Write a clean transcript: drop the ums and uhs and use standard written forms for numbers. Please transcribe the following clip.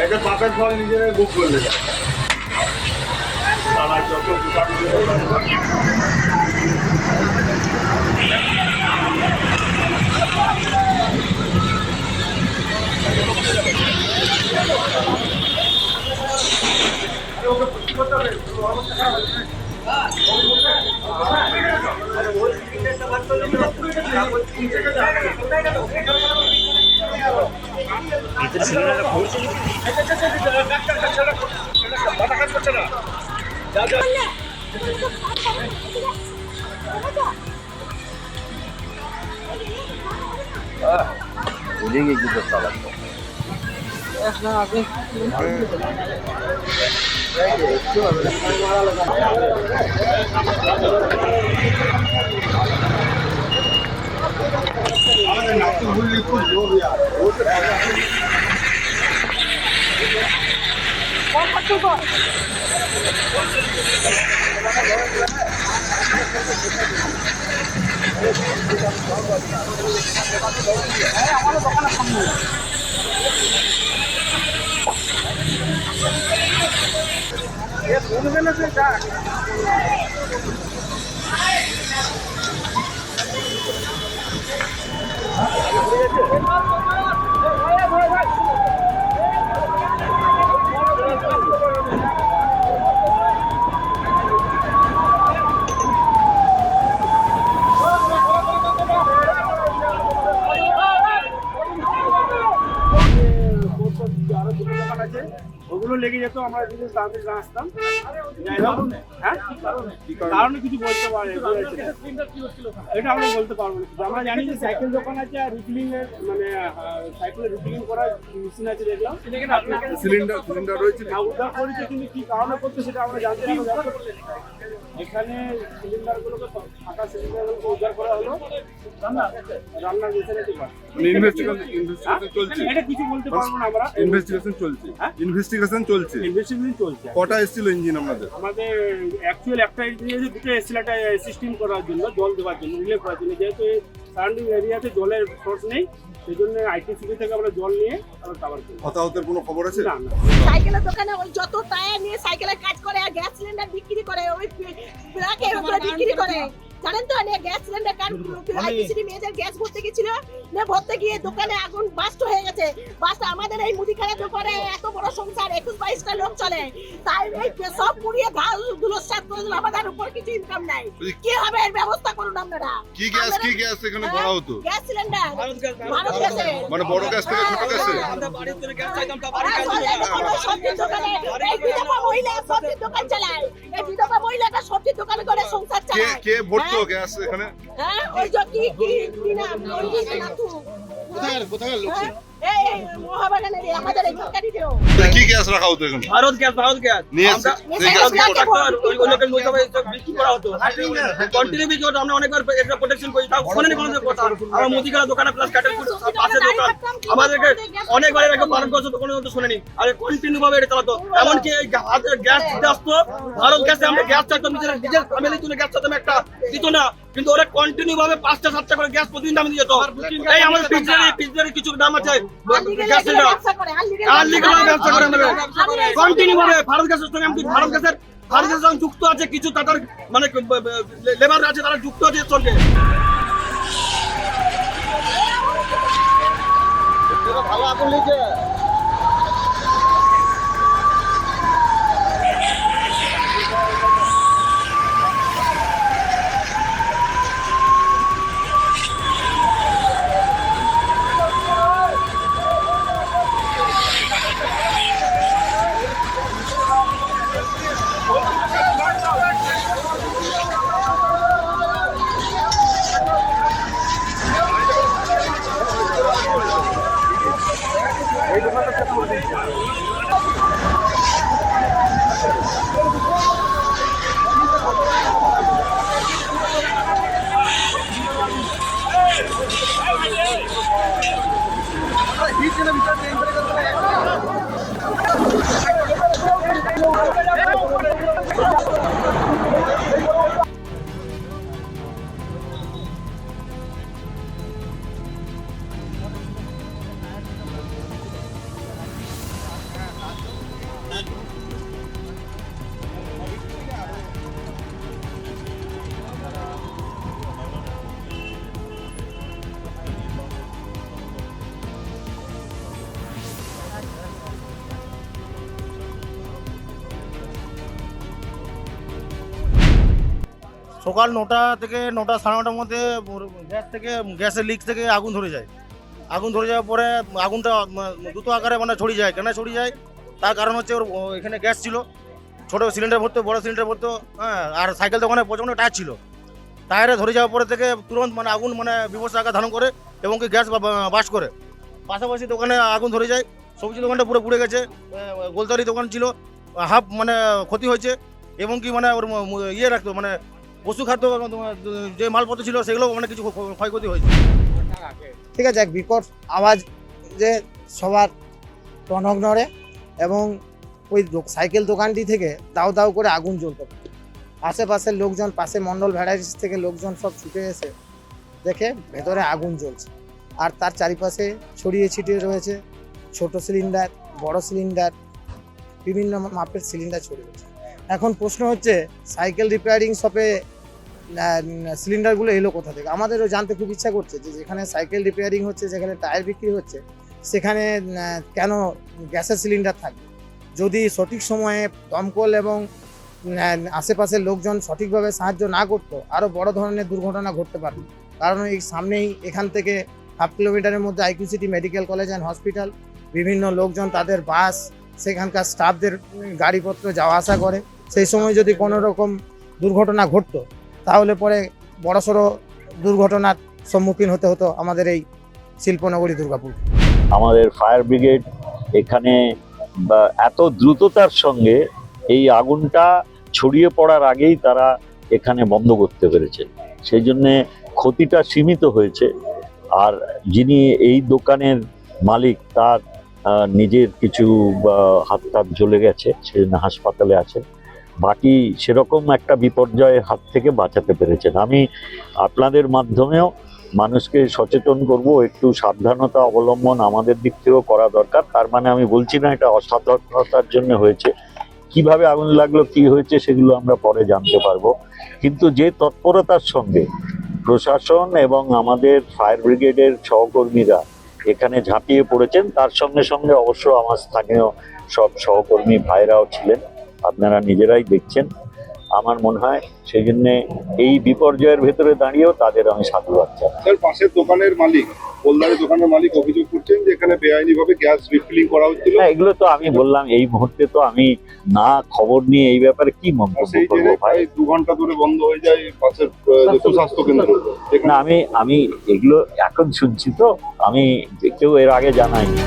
একটা পাতার ফল নিজেরা বুক করলে যত ভুলে গেছি তো চালাতো আমাদের দোকানের সামনে ওগুলো লেগে যেত, আমরা যদি তাড়াতাড়ি না আসতাম। হ্যাঁ, কারণে কিছু বলতে পারে এটা আমরা বলতে পারবো না। আমরা জানি যে সাইকেল দোকান আছে আর রিফিলিং এর মানে সাইকেলের রিফিলিং করার মেশিন আছে, দেখলাম সিলিন্ডার রয়েছে, উদ্ধার করেছে, কিন্তু কি কারণে করছে সেটা আমরা জানতে পারবো। এখানে সিলিন্ডারগুলোকে ফাঁকা সিলিন্ডারগুলোকে উদ্ধার করা হলো রান্নার মেশিনে। এটা কিছু বলতে পারবো না আমরা। ইনভেস্টিগেশন চলছে। কটা এসেছিল ইঞ্জিন আপনাদের? আমাদের অ্যাকচুয়ালি একটা ইঞ্জিন এসে, দুটো এসেছিল। একটা সিস্টেম করার জন্য, জল দেওয়ার জন্য, রিলে করার জন্য। যেহেতু সারাউন্ডিং এরিয়াতে জলের সোর্স নেই, সেই জন্য আইটিসিবি থেকে আমরা জল নিয়ে আমরা কাভার করি। হতাহতের কোনো খবর আছে? না না। সাইকেলের দোকানে ওই যত টায়ার নিয়ে সাইকেলের কাজ করে আর গ্যাস সিলিন্ডার বিক্রি করে, ওই ব্ল্যাকের উপরে বিক্রি করে, জানেন তো? গ্যাস সিলিন্ডার কার আইটিসিবি মেয়েদের গ্যাস ভরতে গেছিল, ভরতে গিয়ে দোকানে আগুন বাস্ট হয়ে গেছে। বাস্ট আমাদের এই মুদিখানা দোকানে এত বড় সংসার, 21-22টা লোক চলে, তাই এই সব পুড়িয়ে ধাল ধুলোসাৎ করে দিল। আমাদের উপর কিছু ইনকাম নাই, কি হবে এর ব্যবস্থা করুন আপনারা। কি গ্যাস এখানে ভরা হতো? গ্যাস সিলিন্ডার ভারত গ্যাসে, মানে বড় গ্যাস থেকে ছোট গ্যাসে। আমরা বাড়ির থেকে গ্যাস চাইতাম, তা বাড়ি কাজ করে সবজির দোকানে এই বিধবা মহিলা সবজির দোকান চালায়। এই বিধবা মহিলাটা সবজির দোকান করে সংসার চালায়। কে ভরতো গ্যাস এখানে? হ্যাঁ, ওই যে কি নাম, ওই না তু কোথায় লোক? এই মহাবাগানের আমাদের এই সরকারিতেও কি গ্যাস রাখা হতো এখানে? ভারত গ্যাস নিয়ে আমরা ওই লোকের মধ্যে বিক্রি করা হতো কন্টিনিউ বিক্রি হতো। আমরা অনেকবার এটা প্রোটেকশন করি, তাও শোনেনি কোনো কথা। আমার মুদিখানা দোকানে প্লাস কাটের পাশে দোকান, আমাদেরকে অনেকবার একটা পালন করছে, কোনো তো শোনেনি। আর কন্টিনিউ ভাবে এটা চালাতো। এমনকি এই হাতের গ্যাস দিতে আসতো, ভারত গ্যাসে আমরা গ্যাস চাইতাম, নিজের ফ্যামিলি তুলে গ্যাস চাইতাম, একটা দিত না। কিন্তু ওরা কন্টিনিউ ভাবে 5টা-7টা করে গ্যাস প্রতিদিন দাম দিয়ে যেত। এই আমাদের পিজ্জারে কিছু দাম আছে, গ্যাস সিলিন্ডার আনলিগাল ব্যবসা করে আমরা কন্টিনিউ ভাবে ভারত গ্যাসের সঙ্গে। আমি ভারত গ্যাসের যুক্ত আছে, কিছু তাদের মানে লেবার আছে, তারা যুক্ত আছে এর সঙ্গে। ভালো আগুন লেগে সকাল 9টা থেকে 9টা সাড়ে 9টার মধ্যে গ্যাসের লিক থেকে আগুন ধরে যায়। আগুন ধরে যাওয়ার পরে আগুনটা দ্রুত আকারে মানে ছড়িয়ে যায়। কেন ছড়িয়ে যায় তার কারণ হচ্ছে ওর এখানে গ্যাস ছিল, ছোটো সিলিন্ডার ভরতো, বড় সিলিন্ডার ভরতো, হ্যাঁ। আর সাইকেল দোকানে প্রচণ্ড টায়ার ছিল, টায়ারে ধরে যাওয়ার পরে থেকে তুরন্ত মানে আগুন মানে বিভৎস আকার ধারণ করে এবং কি গ্যাস বাস্ট করে। পাশাপাশি দোকানে আগুন ধরে যায়, সবজি দোকানটা পুরো পুড়ে গেছে, গোলতারি দোকান ছিল হাফ মানে ক্ষতি হয়েছে এবং কি মানে ওর ইয়ে রাখতো মানে পশু খাদ্য যে মালপত্র ছিল সেগুলো অনেক কিছু ক্ষয়ক্ষতি হয়েছে। ঠিক আছে, এক বিকট আওয়াজ যে সবার টনক নড়ে এবং ওই সাইকেল দোকানটি থেকে দাউ দাউ করে আগুন জ্বলতে থাকে। আশেপাশের লোকজন, পাশে মন্ডল ভ্যারাইটিস থেকে লোকজন সব ছুটে এসে দেখে ভেতরে আগুন জ্বলছে আর তার চারিপাশে ছড়িয়ে ছিটিয়ে রয়েছে ছোট সিলিন্ডার, বড় সিলিন্ডার, বিভিন্ন মাপের সিলিন্ডার ছড়িয়ে রয়েছে। এখন প্রশ্ন হচ্ছে সাইকেল রিপেয়ারিং শপে সিলিন্ডারগুলো এলো কোথা থেকে? আমাদেরও জানতে খুব ইচ্ছা করছে যে যেখানে সাইকেল রিপেয়ারিং হচ্ছে, যেখানে টায়ার বিক্রি হচ্ছে, সেখানে কেন গ্যাসের সিলিন্ডার থাকবে? যদি সঠিক সময়ে দমকল এবং আশেপাশের লোকজন সঠিকভাবে সাহায্য না করতো আরও বড় ধরনের দুর্ঘটনা ঘটতে পারত। কারণ এই সামনেই এখান থেকে হাফ কিলোমিটারের মধ্যে IQ city medical college and hospital, বিভিন্ন লোকজন তাদের বাস, সেখানকার স্টাফদের গাড়িপত্র যাওয়া আসা করে। সেই সময় যদি কোনো রকম দুর্ঘটনা ঘটতো তাহলে পরে বড়সড় দুর্ঘটনার সম্মুখীন হতে হতো আমাদের এই শিল্পনগরী দুর্গাপুর। আমাদের ফায়ার ব্রিগেড এখানে এত দ্রুততার সঙ্গে এই আগুনটা ছড়িয়ে পড়ার আগেই তারা এখানে বন্ধ করতে পেরেছে, সেই জন্যে ক্ষতিটা সীমিত হয়েছে। আর যিনি এই দোকানের মালিক তার নিজের কিছু হাত টাত জ্বলে গেছে, সেজন্য হাসপাতালে আছে। বাকি সেরকম একটা বিপর্যয়ের হাত থেকে বাঁচাতে পেরেছেন। আমি আপনাদের মাধ্যমেও মানুষকে সচেতন করব, একটু সাবধানতা অবলম্বন আমাদের দিক থেকেও করা দরকার। তার মানে আমি বলছি না এটা অসাবধানতার জন্য হয়েছে, কিভাবে আগুন লাগলো, কি হয়েছে সেগুলো আমরা পরে জানতে পারবো। কিন্তু যে তৎপরতার সঙ্গে প্রশাসন এবং আমাদের ফায়ার ব্রিগেডের সহকর্মীরা এখানে ঝাঁপিয়ে পড়েছেন, তার সঙ্গে সঙ্গে অবশ্য আমার স্থানীয় সব সহকর্মী ভাইরাও ছিলেন, আপনারা নিজেরাই দেখছেন। আমার মনে হয় সেই জন্য এই বিপর্যয়ের ভেতরে দাঁড়িয়েও তাদের আমি সাধুবাদ জানাই। স্যার, পাশের দোকানের মালিক, কোলদারি দোকানের মালিক অভিযোগ করছেন যে এখানে বেআইনিভাবে গ্যাস রিফিলিং করা হচ্ছিল। হ্যাঁ, এগুলো তো আমি বললাম এই মুহূর্তে তো আমি না খবর নিয়ে এই ব্যাপারে কি মন্তব্য করবো ভাই। 2 ঘন্টা ধরে বন্ধ হয়ে যায় পাশের স্বাস্থ্য কেন্দ্র। না, আমি এগুলো এখন শুনছি, তো আমি কেউ এর আগে জানাইনি।